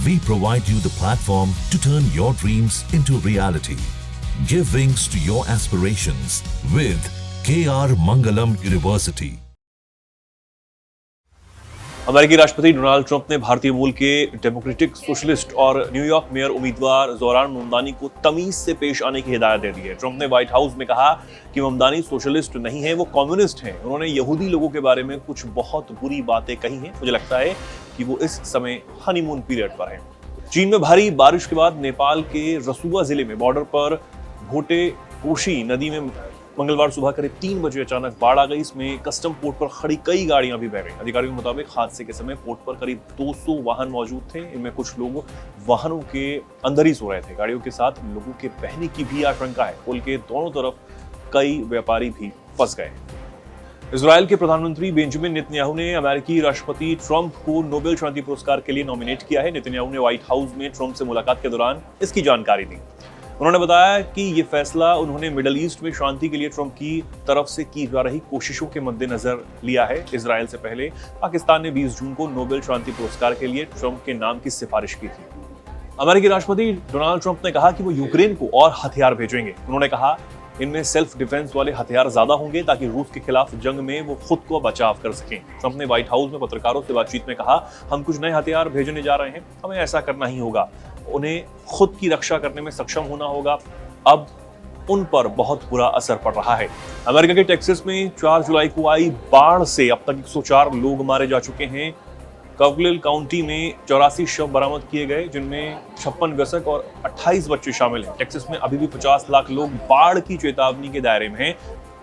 We provide you the platform to turn your dreams into reality. Give wings to your aspirations with KR Mangalam University. अमेरिकी राष्ट्रपति Donald Trump ने भारतीय मूल के democratic socialist और New York mayor उम्मीदवार Zohran Mamdani को तमीज से पेश आने की हिदायत दे दी है। ट्रंप ने व्हाइट हाउस में कहा कि ममदानी सोशलिस्ट नहीं है, वो कम्युनिस्ट हैं। उन्होंने यहूदी लोगों के बारे में कुछ बहुत बुरी बातें कही हैं। मुझे लगता है कि वो इस समय हनीमून पीरियड पर हैं। चीन में भारी बारिश के बाद नेपाल के रसुआ जिले में बॉर्डर पर भोटे कोशी नदी में मंगलवार सुबह करीब 3 बजे अचानक बाढ़ आ गई। इसमें कस्टम पोर्ट पर खड़ी कई गाड़ियां भी बह गईं। अधिकारियों के मुताबिक हादसे के समय पोर्ट पर करीब 200 वाहन मौजूद थे। इनमें कुछ लोग वाहनों के अंदर ही सो रहे थे। गाड़ियों के साथ लोगों के बहने की भी आशंका है। पुल के दोनों तरफ कई व्यापारी भी फंस गए। इजराइल के प्रधानमंत्री बेंजामिन नेतन्याहू ने अमेरिकी राष्ट्रपति ट्रंप को नोबेल शांति पुरस्कार के लिए नॉमिनेट किया है। नेतन्याहू ने व्हाइट हाउस में ट्रंप से मुलाकात के दौरान इसकी जानकारी दी। उन्होंने बताया कि ये फैसला उन्होंने मिडल ईस्ट में शांति के लिए ट्रंप की तरफ से की जा रही कोशिशों के मद्देनजर लिया है। इजराइल से पहले पाकिस्तान ने 20 जून को नोबेल शांति पुरस्कार के लिए ट्रंप के नाम की सिफारिश की थी। अमेरिकी राष्ट्रपति डोनाल्ड ट्रंप ने कहा कि वो यूक्रेन को और हथियार भेजेंगे। उन्होंने कहा इनमें सेल्फ डिफेंस वाले हथियार ज्यादा होंगे ताकि रूस के खिलाफ जंग में वो खुद को बचाव कर सकें। ट्रंप ने व्हाइट हाउस में पत्रकारों से बातचीत में कहा, हम कुछ नए हथियार भेजने जा रहे हैं, हमें ऐसा करना ही होगा। उन्हें खुद की रक्षा करने में सक्षम होना होगा। अब उन पर बहुत बुरा असर पड़ रहा है। अमेरिका के टेक्सास में 4 जुलाई को आई बाढ़ से अब तक 104 लोग मारे जा चुके हैं। कवलिल काउंटी में 84 शव बरामद किए गए, जिनमें 56 वयस्क और 28 बच्चे शामिल हैं। टेक्सास में अभी भी 50 लाख लोग बाढ़ की चेतावनी के दायरे में हैं।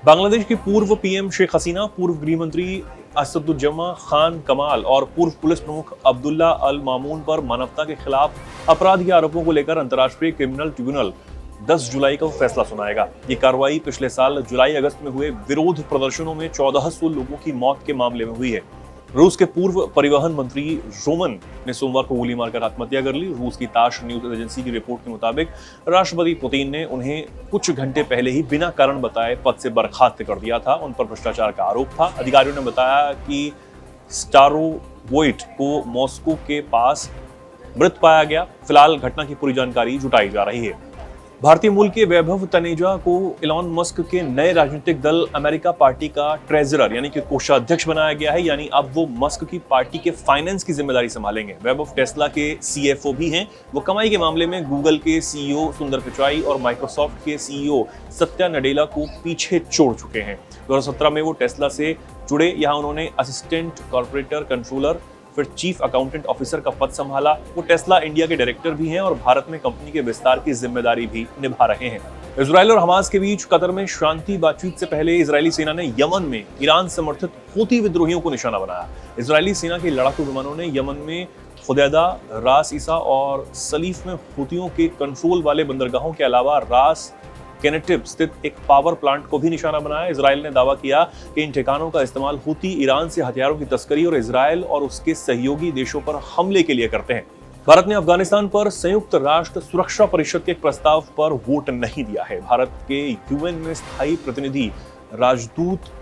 बांग्लादेश की पूर्व पीएम शेख हसीना, पूर्व गृह मंत्री असदुज्जमा खान कमाल और पूर्व पुलिस प्रमुख अब्दुल्ला अल मामून पर मानवता के खिलाफ अपराध के आरोपों को लेकर अंतर्राष्ट्रीय क्रिमिनल ट्रिब्यूनल 10 जुलाई को फैसला सुनाएगा। ये कार्रवाई पिछले साल जुलाई अगस्त में हुए विरोध प्रदर्शनों में 1400 लोगों की मौत के मामले में हुई है। रूस के पूर्व परिवहन मंत्री रोमन ने सोमवार को गोली मारकर आत्महत्या कर ली। रूस की ताश न्यूज एजेंसी की रिपोर्ट के मुताबिक राष्ट्रपति पुतिन ने उन्हें कुछ घंटे पहले ही बिना कारण बताए पद से बर्खास्त कर दिया था। उन पर भ्रष्टाचार का आरोप था। अधिकारियों ने बताया कि स्टारोवोइट को मॉस्को के पास मृत पाया गया। फिलहाल घटना की पूरी जानकारी जुटाई जा रही है। भारतीय मूल के वैभव तनेजा को इलॉन मस्क के नए राजनीतिक दल अमेरिका पार्टी का ट्रेजरर यानी कि कोषाध्यक्ष बनाया गया है। यानी अब वो मस्क की पार्टी के फाइनेंस की जिम्मेदारी संभालेंगे। वैभव टेस्ला के सीएफओ भी हैं। वो कमाई के मामले में गूगल के सीईओ सुंदर पिचाई और माइक्रोसॉफ्ट के सीईओ सत्या नडेला को पीछे छोड़ चुके हैं। 2017 में वो टेस्ला से जुड़े। यहाँ उन्होंने असिस्टेंट कॉर्पोरेटर कंट्रोलर, फिर चीफ अकाउंटेंट ऑफिसर का पद संभाला। वो टेस्ला इंडिया के डायरेक्टर भी हैं और भारत में कंपनी के विस्तार की जिम्मेदारी भी निभा रहे हैं। इजराइल और हमास के बीच कतर में शांति बातचीत से पहले इजरायली सेना ने यमन में ईरान समर्थित हूती विद्रोहियों को निशाना बनाया। इजरायली सेना के लड़ाकू विमानों ने यमन में खुदैदा, रास ईसा और सलीफ में हूतियों के कंट्रोल वाले बंदरगाहों के अलावा रास केनेटिव स्थित एक पावर प्लांट को भी निशाना बनाया। इजराइल ने दावा किया कि इन ठिकानों का इस्तेमाल हूती ईरान से हथियारों की तस्करी और इजराइल और उसके सहयोगी देशों पर हमले के लिए करते हैं। भारत ने अफगानिस्तान पर संयुक्त राष्ट्र सुरक्षा परिषद के एक प्रस्ताव पर वोट नहीं दिया है। भारत के यूएन में स्थायी प्रतिनिधि राजदूत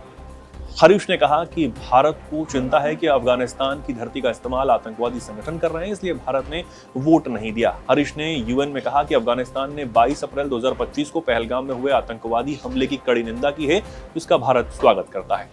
हरीश ने कहा कि भारत को चिंता है कि अफगानिस्तान की धरती का इस्तेमाल आतंकवादी संगठन कर रहे हैं, इसलिए भारत ने वोट नहीं दिया। हरीश ने यूएन में कहा कि अफगानिस्तान ने 22 अप्रैल 2025 को पहलगाम में हुए आतंकवादी हमले की कड़ी निंदा की है, जिसका भारत स्वागत करता है।